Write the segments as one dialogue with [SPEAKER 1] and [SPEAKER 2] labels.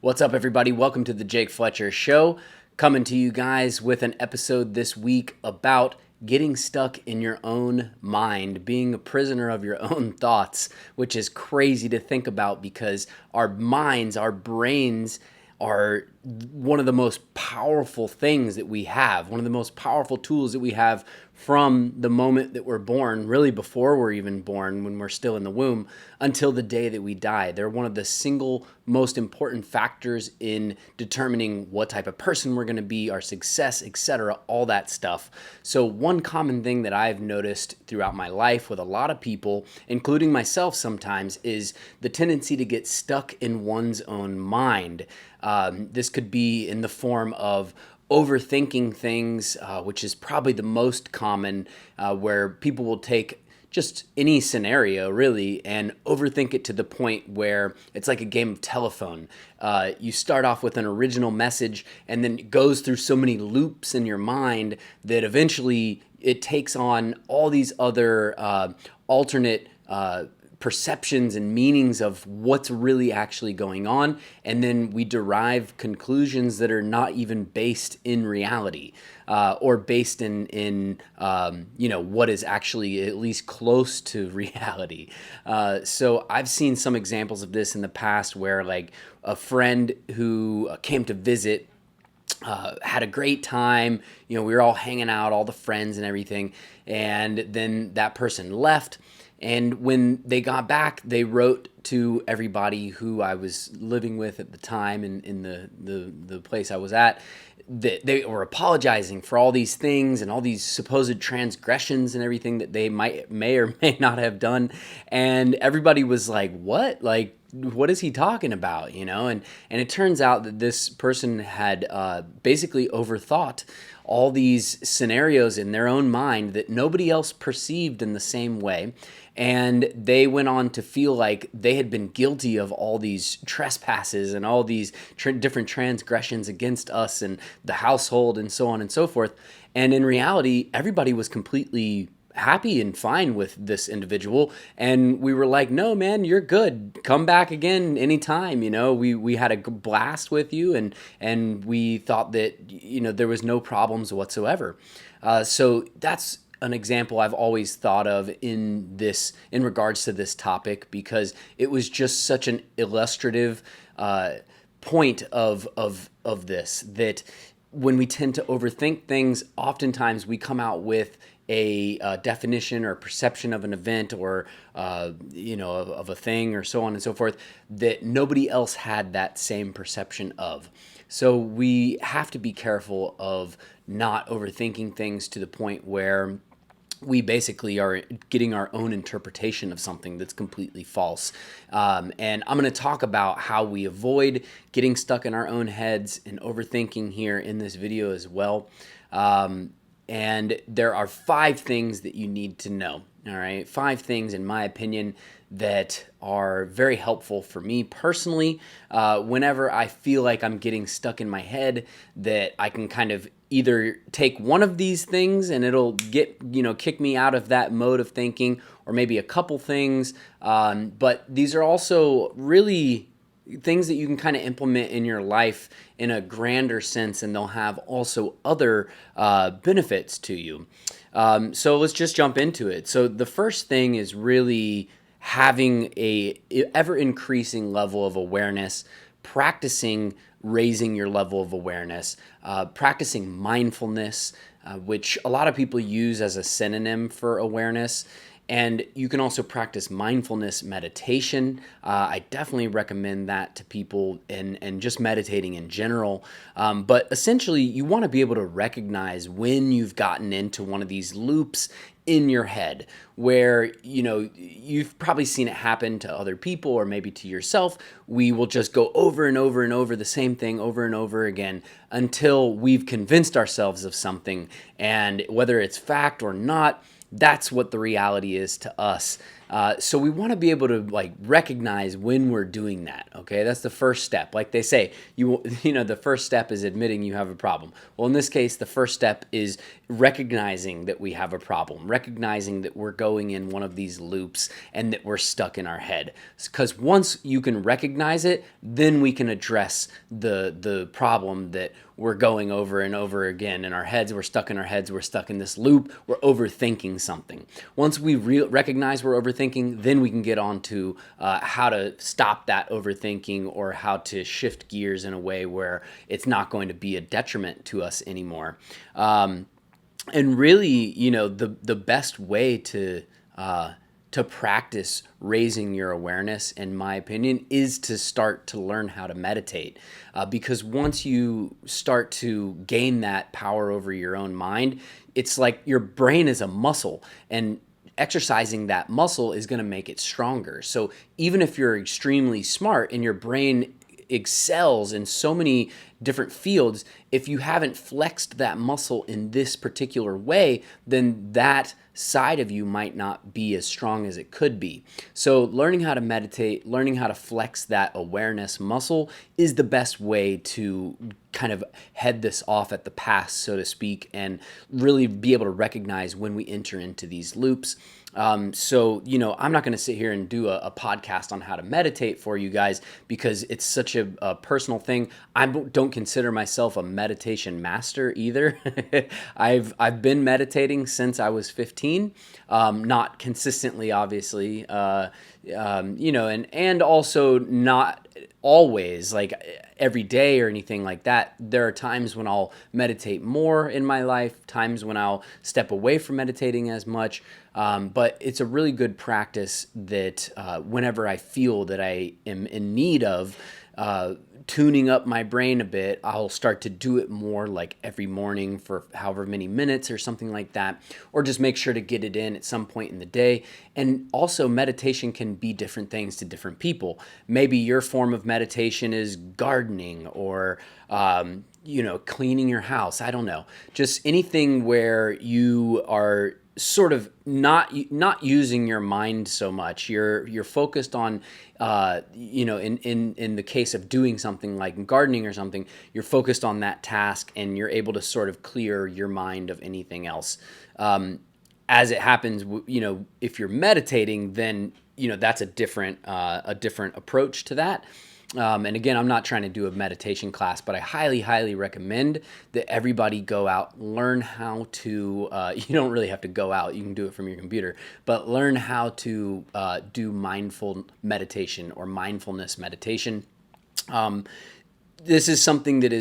[SPEAKER 1] What's up, everybody? Welcome to the Jake Fletcher Show. Coming to you guys with an episode this week about getting stuck in your own mind, being a prisoner of your own thoughts, which is crazy to think about because our minds, our brains are one of the most powerful things that we have, one of the most powerful tools that we have from the moment that we're born, really before we're even born, when we're still in the womb, until the day that we die. They're one of the single most important factors in determining what type of person we're going to be, our success, etc., all that stuff. So one common thing that I've noticed throughout my life with a lot of people, including myself sometimes, is the tendency to get stuck in one's own mind. This could be in the form of overthinking things, which is probably the most common, where people will take just any scenario really and overthink it to the point where it's like a game of telephone. You start off with an original message and then it goes through so many loops in your mind that eventually it takes on all these other alternate perceptions and meanings of what's really actually going on, and then we derive conclusions that are not even based in reality, or based in what is actually at least close to reality. So I've seen some examples of this in the past where, like, a friend who came to visit had a great time. We were all hanging out, all the friends and everything, and then that person left. And when they got back, they wrote to everybody who I was living with at the time in the place I was at, that they were apologizing for all these things and all these supposed transgressions and everything that they may or may not have done. And everybody was like, what? Like, what is he talking about? And it turns out that this person had basically overthought all these scenarios in their own mind that nobody else perceived in the same way. And they went on to feel like they had been guilty of all these trespasses and all these different transgressions against us and the household and so on and so forth. And in reality, everybody was completely happy and fine with this individual, and we were like, no man, you're good, come back again anytime. We had a blast with you, and we thought that there was no problems whatsoever. So that's an example I've always thought of in regards to this topic, because it was just such an illustrative point of this, that when we tend to overthink things, oftentimes we come out with a definition or perception of an event or of a thing or so on and so forth that nobody else had that same perception of. So we have to be careful of not overthinking things to the point where we basically are getting our own interpretation of something that's completely false. And I'm going to talk about how we avoid getting stuck in our own heads and overthinking here in this video as well. And there are 5 things that you need to know. All right, 5 things, in my opinion, that are very helpful for me personally. Whenever I feel like I'm getting stuck in my head, that I can kind of either take one of these things and it'll kick me out of that mode of thinking, or maybe a couple things. But these are also really things that you can kind of implement in your life in a grander sense, and they'll have also other benefits to you. So let's just jump into it. So the first thing is really having a ever-increasing level of awareness, practicing raising your level of awareness, practicing mindfulness, which a lot of people use as a synonym for awareness. And you can also practice mindfulness meditation. I definitely recommend that to people, and just meditating in general. But essentially, you want to be able to recognize when you've gotten into one of these loops in your head where, you've probably seen it happen to other people or maybe to yourself. We will just go over and over and over the same thing over and over again until we've convinced ourselves of something. And whether it's fact or not, that's what the reality is to us. So we want to be able to like recognize when we're doing that. Okay, that's the first step. Like they say, the first step is admitting you have a problem. Well, in this case, the first step is recognizing that we have a problem, recognizing that we're going in one of these loops and that we're stuck in our head. Because once you can recognize it, then we can address the problem that we're going over and over again in our heads. We're stuck in our heads. We're stuck in this loop. We're overthinking something. Once we recognize we're overthinking, then we can get on to how to stop that overthinking or how to shift gears in a way where it's not going to be a detriment to us anymore. And really, the best way to practice raising your awareness, in my opinion, is to start to learn how to meditate. Because once you start to gain that power over your own mind, it's like your brain is a muscle, and exercising that muscle is going to make it stronger. So even if you're extremely smart and your brain excels in so many different fields, if you haven't flexed that muscle in this particular way, then that side of you might not be as strong as it could be. So learning how to meditate, learning how to flex that awareness muscle is the best way to kind of head this off at the pass, so to speak, and really be able to recognize when we enter into these loops. So, I'm not going to sit here and do a podcast on how to meditate for you guys because it's such a personal thing. I don't consider myself a meditation master either. I've been meditating since I was 15, not consistently, obviously, and also not always like every day or anything like that. There are times when I'll meditate more in my life, times when I'll step away from meditating as much. But it's a really good practice that whenever I feel that I am in need of tuning up my brain a bit, I'll start to do it more, like every morning for however many minutes or something like that, or just make sure to get it in at some point in the day. And also, meditation can be different things to different people. Maybe your form of meditation is gardening or cleaning your house. I don't know. Just anything where you are sort of not using your mind so much. You're focused on in the case of doing something like gardening or something, you're focused on that task and you're able to sort of clear your mind of anything else. As it happens, if you're meditating, then that's a different approach to that. And again, I'm not trying to do a meditation class, but I highly, highly recommend that everybody go out, learn how to, you don't really have to go out, you can do it from your computer, but learn how to do mindful meditation or mindfulness meditation. This is something that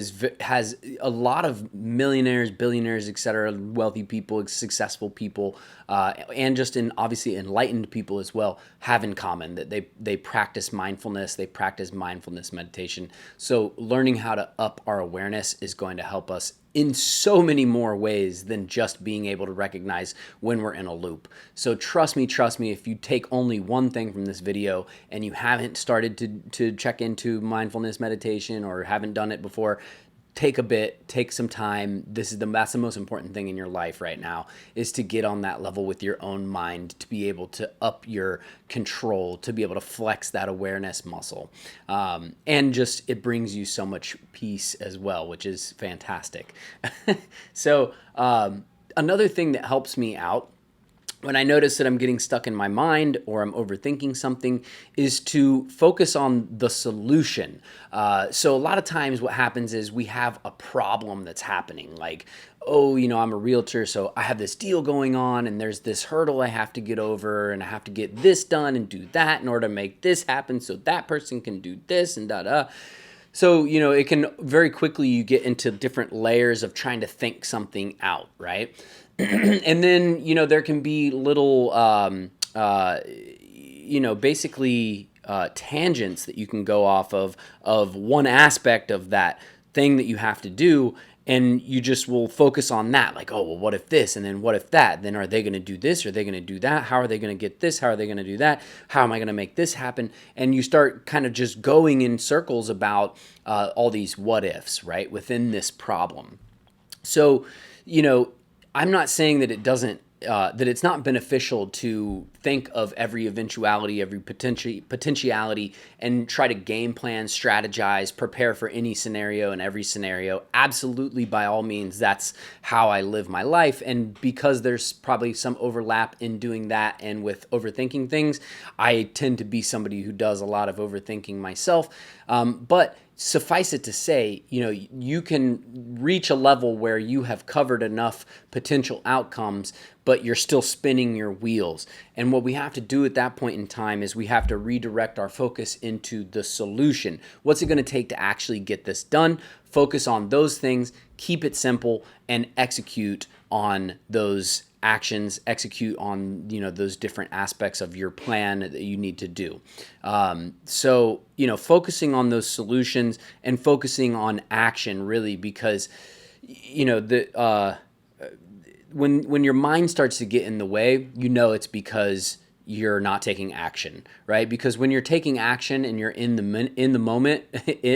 [SPEAKER 1] has a lot of millionaires, billionaires, etc., wealthy people, successful people, and just obviously enlightened people as well have in common that they practice mindfulness, they practice mindfulness meditation. So learning how to up our awareness is going to help us in so many more ways than just being able to recognize when we're in a loop. So trust me, if you take only one thing from this video and you haven't started to check into mindfulness meditation or haven't done it before, take some time. That's the most important thing in your life right now, is to get on that level with your own mind, to be able to up your control, to be able to flex that awareness muscle. And just, it brings you so much peace as well, which is fantastic. So another thing that helps me out when I notice that I'm getting stuck in my mind or I'm overthinking something is to focus on the solution. So a lot of times what happens is we have a problem that's happening, like, I'm a realtor, so I have this deal going on and there's this hurdle I have to get over and I have to get this done and do that in order to make this happen so that person can do this and da-da. So, it can very quickly, you get into different layers of trying to think something out, right? And then, there can be little, basically tangents that you can go off of one aspect of that thing that you have to do. And you just will focus on that, like, oh, well, what if this? And then what if that? Then are they going to do this? Are they going to do that? How are they going to get this? How are they going to do that? How am I going to make this happen? And you start kind of just going in circles about all these what ifs, right, within this problem. So, I'm not saying that it doesn't that it's not beneficial to think of every eventuality, every potentiality, and try to game plan, strategize, prepare for any scenario and every scenario. Absolutely, by all means, that's how I live my life. And because there's probably some overlap in doing that and with overthinking things, I tend to be somebody who does a lot of overthinking myself. But suffice it to say, you can reach a level where you have covered enough potential outcomes, but you're still spinning your wheels. And what we have to do at that point in time is we have to redirect our focus into the solution. What's it going to take to actually get this done? Focus on those things, keep it simple, and execute on those actions, execute on those different aspects of your plan that you need to do. So focusing on those solutions and focusing on action, really, because when your mind starts to get in the way, it's because you're not taking action, right? Because when you're taking action and you're in the moment,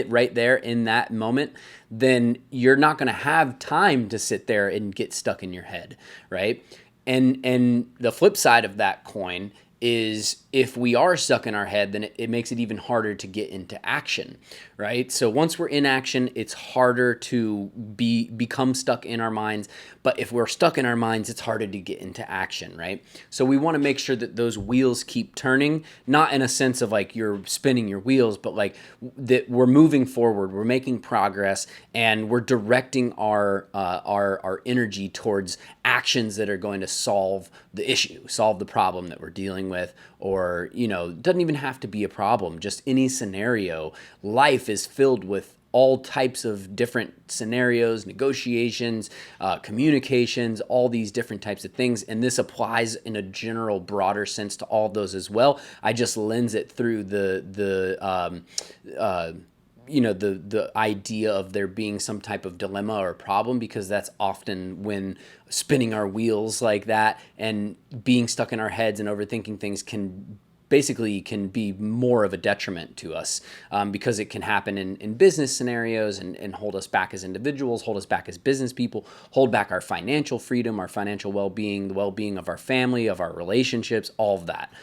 [SPEAKER 1] right there in that moment, then you're not going to have time to sit there and get stuck in your head, right? And the flip side of that coin is if we are stuck in our head, then it makes it even harder to get into action, right? So once we're in action, it's harder to become stuck in our minds. But if we're stuck in our minds, it's harder to get into action, right? So we want to make sure that those wheels keep turning, not in a sense of like you're spinning your wheels, but like that we're moving forward, we're making progress, and we're directing our energy towards actions that are going to solve the issue, solve the problem that we're dealing with, or it doesn't even have to be a problem, just any scenario. Life is filled with all types of different scenarios, negotiations, communications, all these different types of things. And this applies in a general, broader sense to all those as well. I just lens it through the idea of there being some type of dilemma or problem, because that's often when spinning our wheels like that and being stuck in our heads and overthinking things can be more of a detriment to us, because it can happen in business scenarios and hold us back as individuals, hold us back as business people, hold back our financial freedom, our financial well-being, the well-being of our family, of our relationships, all of that.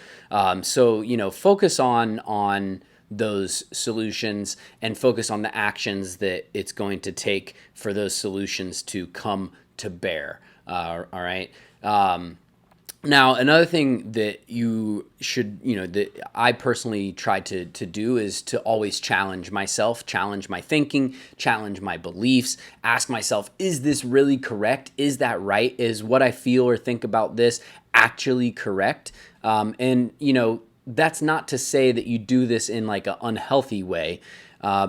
[SPEAKER 1] So focus on those solutions and focus on the actions that it's going to take for those solutions to come to bear. All right. Now, another thing that you should, that I personally try to do is to always challenge myself, challenge my thinking, challenge my beliefs, ask myself, is this really correct? Is that right? Is what I feel or think about this actually correct? That's not to say that you do this in like an unhealthy way,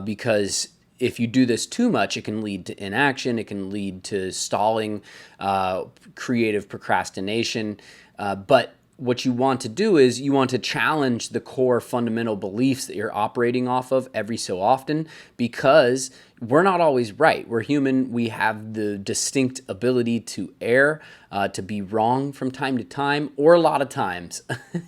[SPEAKER 1] because if you do this too much, it can lead to inaction. It can lead to stalling, creative procrastination. But what you want to do is you want to challenge the core fundamental beliefs that you're operating off of every so often, because we're not always right. We're human. We have the distinct ability to err, to be wrong from time to time, or a lot of times.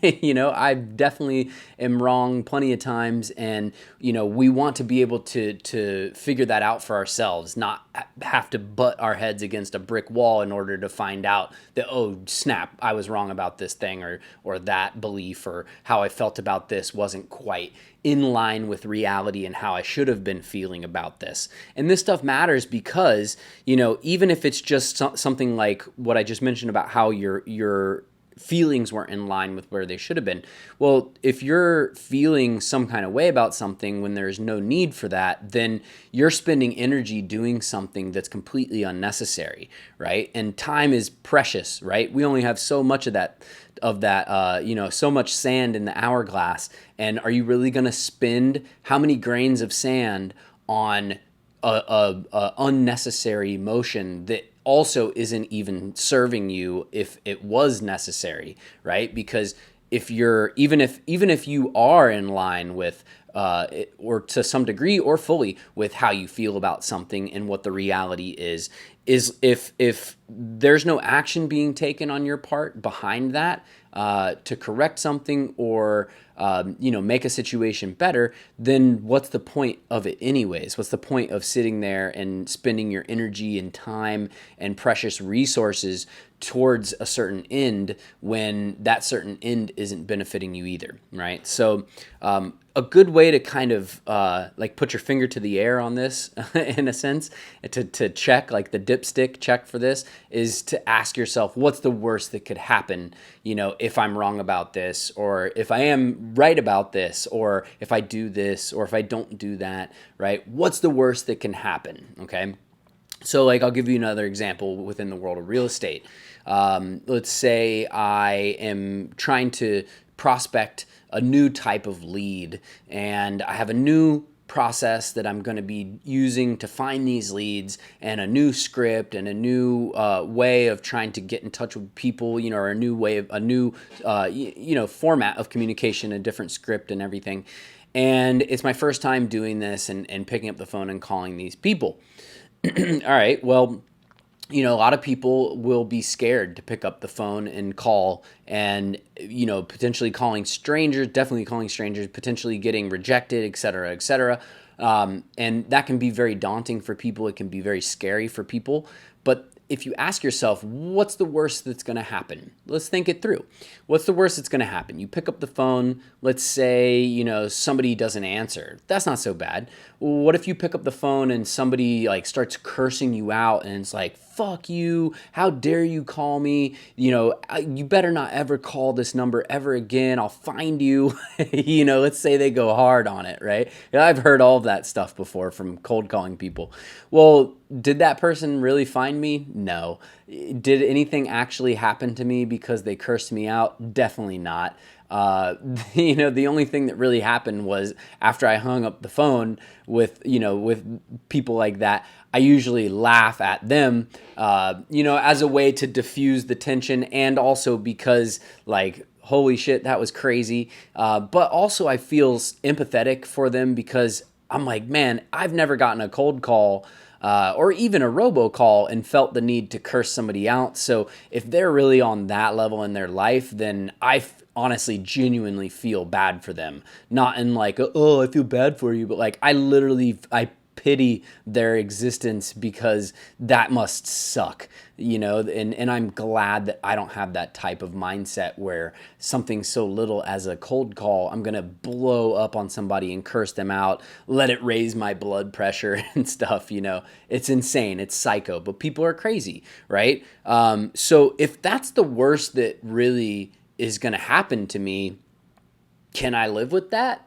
[SPEAKER 1] I definitely am wrong plenty of times, and we want to be able to figure that out for ourselves, not have to butt our heads against a brick wall in order to find out that, oh snap, I was wrong about this thing, or that belief, or how I felt about this wasn't quite in line with reality and how I should have been feeling about this. And this stuff matters because, even if it's just something like what I just mentioned about how your feelings weren't in line with where they should have been. Well, if you're feeling some kind of way about something when there's no need for that, then you're spending energy doing something that's completely unnecessary, right? And time is precious, right? We only have so much of that, so much sand in the hourglass. And are you really going to spend how many grains of sand on a unnecessary emotion that also isn't even serving you if it was necessary, right? Because if you're even if you are in line with or to some degree or fully with how you feel about something and what the reality is if there's no action being taken on your part behind that to correct something or make a situation better, then what's the point of it anyways? What's the point of sitting there and spending your energy and time and precious resources towards a certain end when that certain end isn't benefiting you either, right? So a good way to kind of put your finger to the air on this in a sense, to check, like the dipstick check for this, is to ask yourself, what's the worst that could happen, if I'm wrong about this, or if I am right about this, or if I do this, or if I don't do that, right? What's the worst that can happen, okay? So I'll give you another example within the world of real estate. Let's say I am trying to prospect a new type of lead, and I have a new process that I'm going to be using to find these leads, and a new script and a new way of trying to get in touch with people, or a new format of communication, a different script and everything. And it's my first time doing this and picking up the phone and calling these people. All right, well, a lot of people will be scared to pick up the phone and call, and, potentially calling strangers, definitely calling strangers, potentially getting rejected, et cetera, et cetera. And that can be very daunting for people. It can be very scary for people. But if you ask yourself, what's the worst that's going to happen? Let's think it through. What's the worst that's going to happen? You pick up the phone, let's say, somebody doesn't answer. That's not so bad. Well, what if you pick up the phone and somebody starts cursing you out, and it's like, fuck you, how dare you call me? You better not ever call this number ever again. I'll find you. Let's say they go hard on it, right? I've heard all of that stuff before from cold calling people. Well, did that person really find me? No. Did anything actually happen to me because they cursed me out? Definitely not. The only thing that really happened was after I hung up the phone with people like that, I usually laugh at them, as a way to diffuse the tension, and also because holy shit, that was crazy. But also I feel empathetic for them, because I'm like, man, I've never gotten a cold call or even a robocall and felt the need to curse somebody out. So if they're really on that level in their life, then honestly genuinely feel bad for them. Not in oh, I feel bad for you, but I pity their existence, because that must suck, and I'm glad that I don't have that type of mindset where something so little as a cold call, I'm going to blow up on somebody and curse them out, let it raise my blood pressure and stuff, It's insane. It's psycho, but people are crazy, right? So if that's the worst that really is going to happen to me, can I live with that?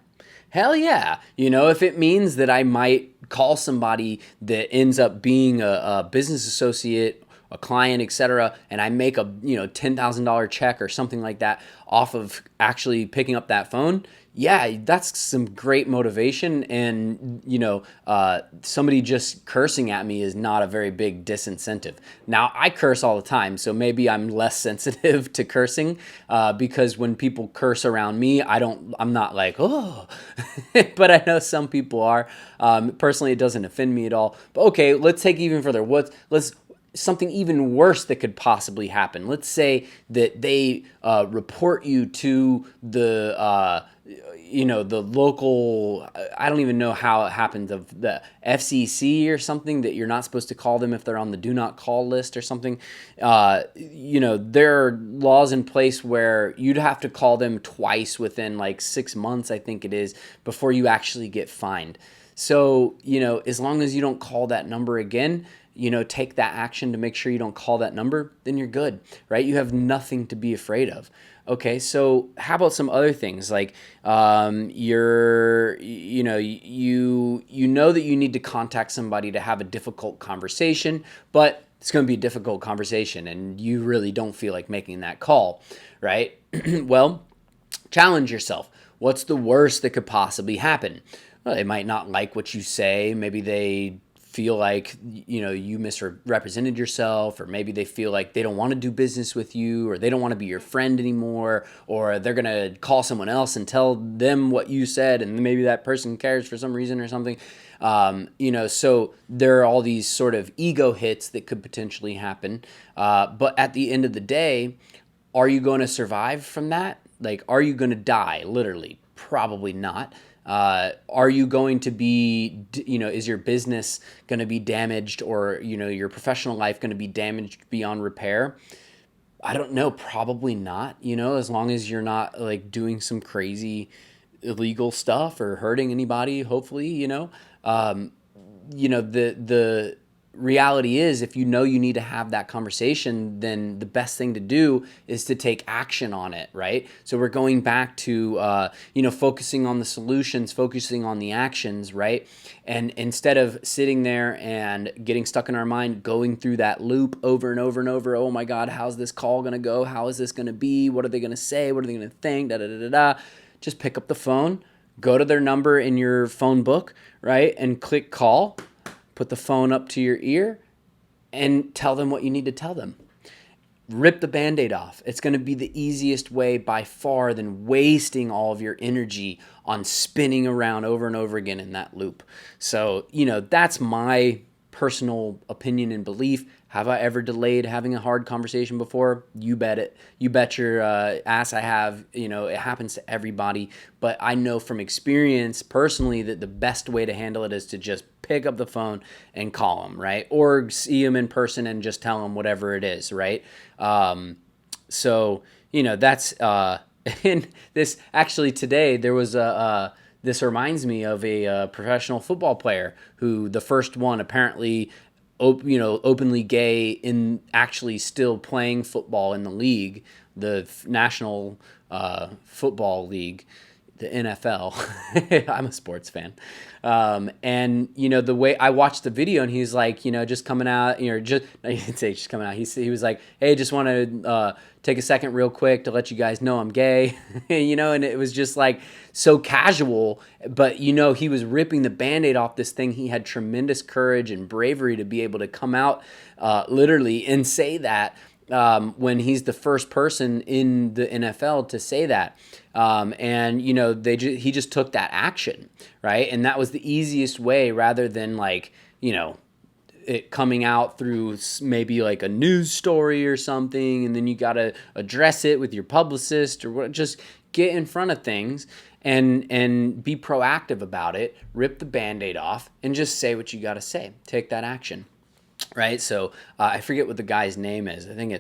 [SPEAKER 1] Hell yeah. If it means that I might call somebody that ends up being a business associate, a client, etc., and I make a $10,000 check or something like that off of actually picking up that phone, yeah, that's some great motivation. And somebody just cursing at me is not a very big disincentive. Now, I curse all the time, so maybe I'm less sensitive to cursing, because when people curse around me, I'm not like, oh, but I know some people are. Personally, it doesn't offend me at all. But okay, let's take it even further. Something even worse that could possibly happen. Let's say that they report you to the local, I don't even know how it happens, of the FCC or something, that you're not supposed to call them if they're on the do not call list or something. There are laws in place where you'd have to call them twice within 6 months, I think it is, before you actually get fined. So, as long as you don't call that number again, take that action to make sure you don't call that number, then you're good, right? You have nothing to be afraid of. Okay, so how about some other things like you know that you need to contact somebody to have a difficult conversation, but it's going to be a difficult conversation and you really don't feel like making that call, right? Well, challenge yourself. What's the worst that could possibly happen? Well, they might not like what you say. Maybe they feel like, you misrepresented yourself, or maybe they feel like they don't want to do business with you, or they don't want to be your friend anymore, or they're going to call someone else and tell them what you said, and maybe that person cares for some reason or something. So there are all these sort of ego hits that could potentially happen. But at the end of the day, are you going to survive from that? Like, are you going to die? Literally, probably not. Are you going to be, is your business going to be damaged, or, your professional life going to be damaged beyond repair? I don't know. Probably not, as long as you're not like doing some crazy illegal stuff or hurting anybody, hopefully, the reality is, if you need to have that conversation, then the best thing to do is to take action on it, right? So we're going back to focusing on the solutions, focusing on the actions, right? And instead of sitting there and getting stuck in our mind, going through that loop over and over and over, oh my God, how's this call gonna go? How is this gonna be? What are they gonna say? What are they gonna think? Da da da da da. Just pick up the phone, go to their number in your phone book, right? And click call. Put the phone up to your ear and tell them what you need to tell them. Rip the Band-Aid off. It's going to be the easiest way by far than wasting all of your energy on spinning around over and over again in that loop. So, that's my personal opinion and belief. Have I ever delayed having a hard conversation before? You bet it. You bet your ass I have. It happens to everybody. But I know from experience personally that the best way to handle it is to just pick up the phone and call them, right? Or see them in person and just tell them whatever it is, right? That's in this. Actually, today there was this reminds me of a professional football player who, the first one apparently, openly gay, in actually still playing football in the league, the National Football League, the NFL. I'm a sports fan. And the way I watched the video, and he's like, just coming out, just, I didn't say just coming out. He was like, hey, just want to take a second real quick to let you guys know I'm gay, and it was just like so casual, but he was ripping the Band-Aid off this thing. He had tremendous courage and bravery to be able to come out literally and say that, when he's the first person in the NFL to say that. He just took that action, right? And that was the easiest way, rather than it coming out through maybe like a news story or something, and then you got to address it with your publicist or what. Just get in front of things and be proactive about it. Rip the Band-Aid off and just say what you got to say. Take that action. Right, so I forget what the guy's name is. I think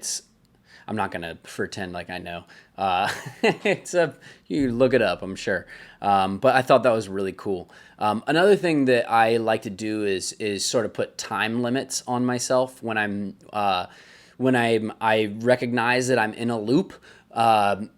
[SPEAKER 1] I'm not gonna pretend like I know. You look it up, I'm sure. But I thought that was really cool. Another thing that I like to do is sort of put time limits on myself when I recognize that I'm in a loop.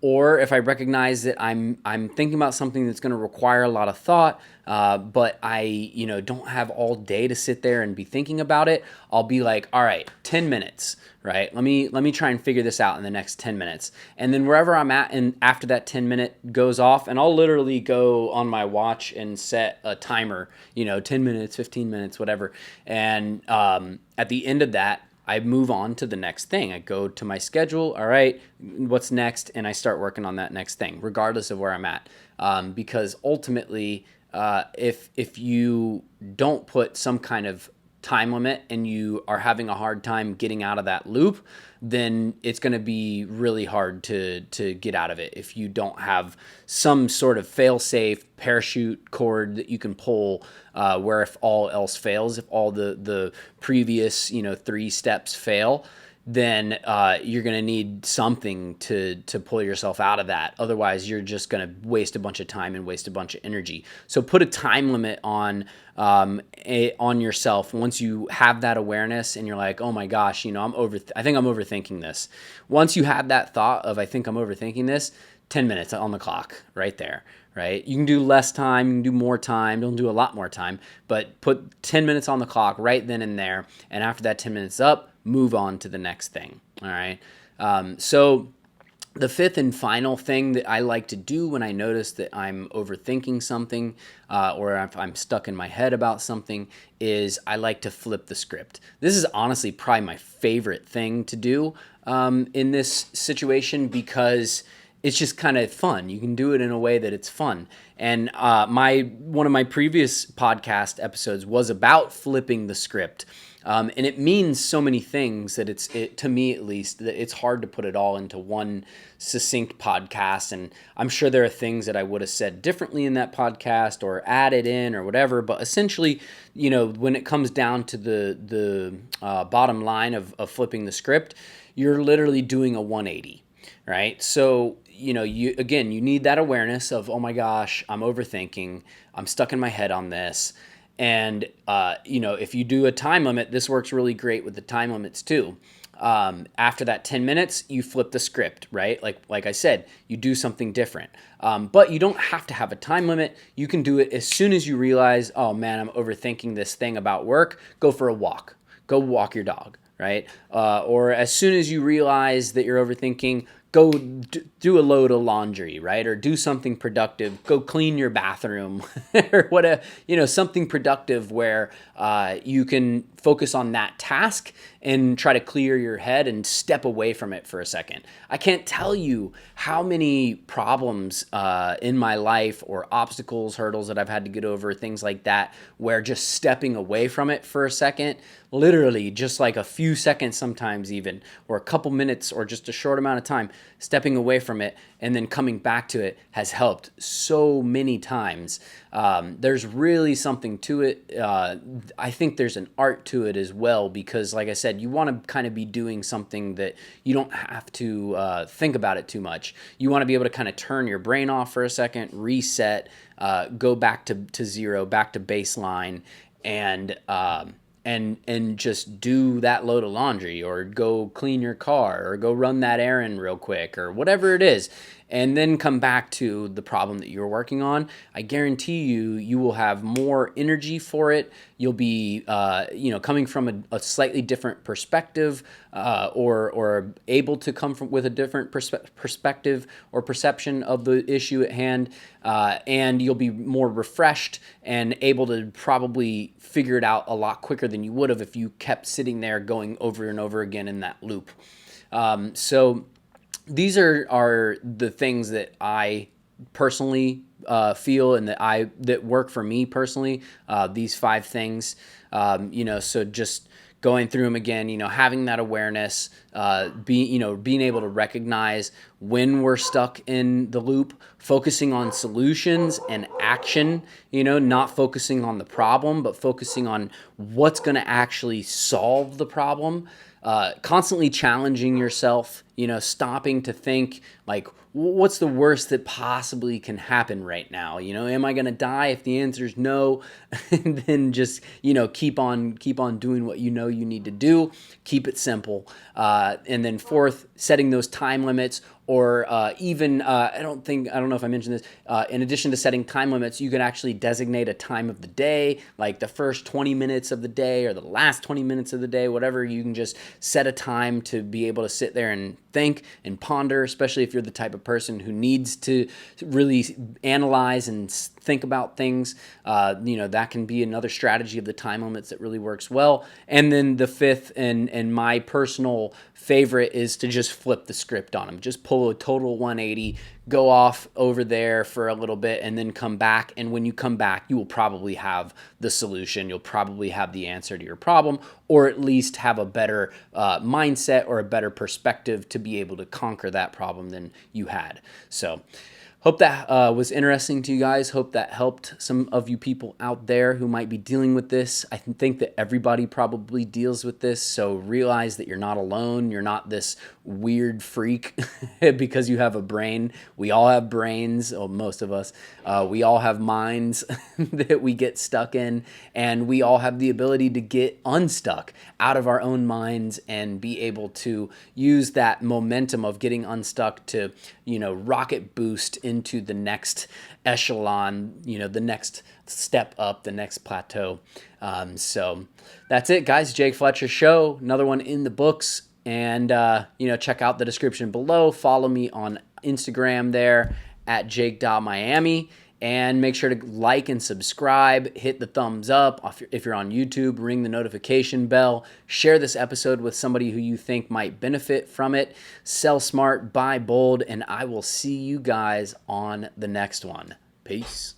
[SPEAKER 1] Or if I recognize that I'm thinking about something that's going to require a lot of thought, but I don't have all day to sit there and be thinking about it, I'll be like, all right, 10 minutes, right? Let me try and figure this out in the next 10 minutes. And then wherever I'm at, and after that 10-minute goes off, and I'll literally go on my watch and set a timer, 10 minutes, 15 minutes, whatever. And at the end of that, I move on to the next thing. I go to my schedule. All right, what's next? And I start working on that next thing, regardless of where I'm at. Because ultimately, if you don't put some kind of time limit and you are having a hard time getting out of that loop, then it's going to be really hard to get out of it if you don't have some sort of fail-safe parachute cord that you can pull, where if all else fails, if all the previous 3 steps fail, then you're going to need something to pull yourself out of that. Otherwise, you're just going to waste a bunch of time and waste a bunch of energy. So put a time limit on yourself. Once you have that awareness and you're like, oh my gosh, I think I'm overthinking this. Once you have that thought of, I think I'm overthinking this, 10 minutes on the clock right there, right? You can do less time, you can do more time, don't do a lot more time, but put 10 minutes on the clock right then and there. And after that 10 minutes up, move on to the next thing. All right. So The fifth and final thing that I like to do when I notice that I'm overthinking something, or if I'm stuck in my head about something, is I like to flip the script. This is honestly probably my favorite thing to do in this situation, because it's just kind of fun. You can do it in a way that it's fun. And my one of my previous podcast episodes was about flipping the script. And it means so many things that to me at least, that it's hard to put it all into one succinct podcast. And I'm sure there are things that I would have said differently in that podcast or added in or whatever. But essentially, when it comes down to the bottom line of flipping the script, you're literally doing a 180, right? So, you need that awareness of, oh my gosh, I'm overthinking. I'm stuck in my head on this. And, if you do a time limit, this works really great with the time limits too. After that 10 minutes, you flip the script, right? Like I said, you do something different. But you don't have to have a time limit. You can do it as soon as you realize, oh man, I'm overthinking this thing about work. Go for a walk. Go walk your dog, right? Or as soon as you realize that you're overthinking, go do a load of laundry, right? Or do something productive. Go clean your bathroom or whatever, something productive where you can focus on that task and try to clear your head and step away from it for a second. I can't tell you how many problems in my life, or obstacles, hurdles that I've had to get over, things like that, where just stepping away from it for a second, literally just like a few seconds sometimes even, or a couple minutes, or just a short amount of time, stepping away from it and then coming back to it has helped so many times. There's really something to it. I think there's an art to it as well, because like I said, you want to kind of be doing something that you don't have to think about it too much. You want to be able to kind of turn your brain off for a second, reset, go back to zero, back to baseline, and just do that load of laundry, or go clean your car, or go run that errand real quick, or whatever it is, and then come back to the problem that you're working on. I guarantee you will have more energy for it. You'll be coming from a slightly different perspective, or able to come from with a different perspective or perception of the issue at hand, and you'll be more refreshed and able to probably figure it out a lot quicker than you would have if you kept sitting there going over and over again in that loop. So these are the things that I personally feel, and that work for me personally. These 5 things, so just going through them again, having that awareness, being able to recognize when we're stuck in the loop, focusing on solutions and action, not focusing on the problem, but focusing on what's going to actually solve the problem. Constantly challenging yourself, stopping to think like, what's the worst that possibly can happen right now? Am I going to die? If the answer is no, and then just, keep on doing what you need to do. Keep it simple. And then fourth, setting those time limits, or even, I don't know if I mentioned this, in addition to setting time limits, you can actually designate a time of the day, like the first 20 minutes of the day or the last 20 minutes of the day, whatever. You can just set a time to be able to sit there and think and ponder, especially if you're the type of person who needs to really analyze and think about things. That can be another strategy of the time limits that really works well. And then the fifth and my personal favorite is to just flip the script on them. Just pull a total 180, go off over there for a little bit, and then come back. And when you come back, you will probably have the solution. You'll probably have the answer to your problem, or at least have a better mindset or a better perspective to be able to conquer that problem than you had. So hope that was interesting to you guys. Hope that helped some of you people out there who might be dealing with this. I think that everybody probably deals with this. So realize that you're not alone. You're not this weird freak because you have a brain. We all have brains, or most of us. We all have minds that we get stuck in, and we all have the ability to get unstuck out of our own minds and be able to use that momentum of getting unstuck to, rocket boost into the next echelon, the next step up, the next plateau. So that's it, guys. Jake Fletcher Show, another one in the books. And, check out the description below. Follow me on Instagram there at jake.miami. And make sure to like and subscribe, hit the thumbs up. If you're on YouTube, ring the notification bell. Share this episode with somebody who you think might benefit from it. Sell smart, buy bold, and I will see you guys on the next one. Peace.